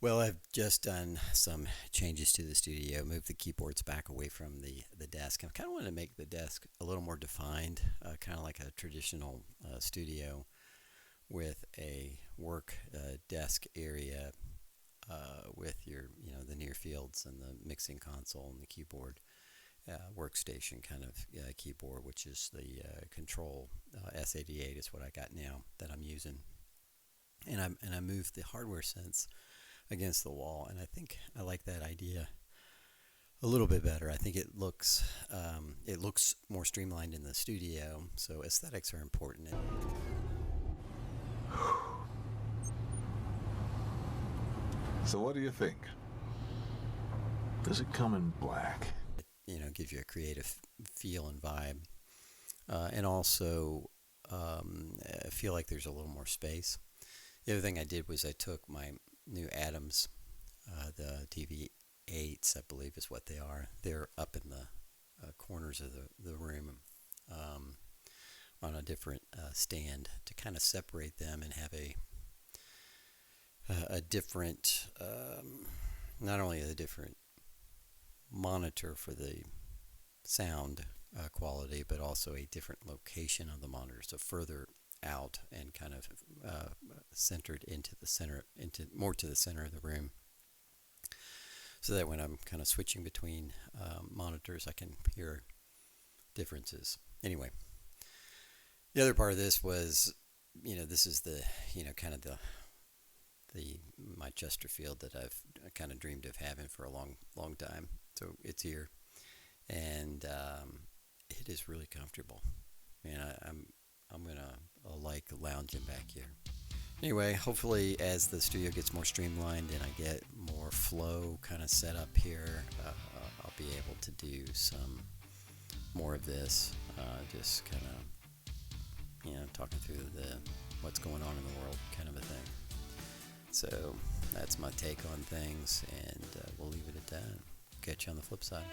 Well, I've just done some changes to the studio, moved the keyboards back away from the desk. I kind of want to make the desk a little more defined, kind of like a traditional studio with a work desk area with the near fields and the mixing console and the keyboard workstation kind of keyboard, which is the Control S88 is what I got now that I'm using. And I moved the hardware sense against the wall, and I think I like that idea a little bit better. I think it looks more streamlined in the studio, so aesthetics are important. So what do you think? Does it come in black? Gives you a creative feel and vibe, and also I feel like there's a little more space. The other thing I did was I took my new Adams, the TV8s, I believe is what they are. They're up in the corners of the room, on a different stand to kind of separate them and have a different, not only a different monitor for the sound quality, but also a different location of the monitor, so further out and kind of centered into the center, into more to the center of the room, so that when I'm kind of switching between monitors, I can hear differences. Anyway, the other part of this was, this is the, kind of the my Chesterfield that I've kind of dreamed of having for a long time. So it's here, and it is really comfortable. Man, I'm gonna like lounging back here. Anyway, hopefully as the studio gets more streamlined and I get more flow kind of set up here, I'll be able to do some more of this. Just kind of, talking through the what's going on in the world kind of a thing. So that's my take on things, and we'll leave it at that. Catch you on the flip side.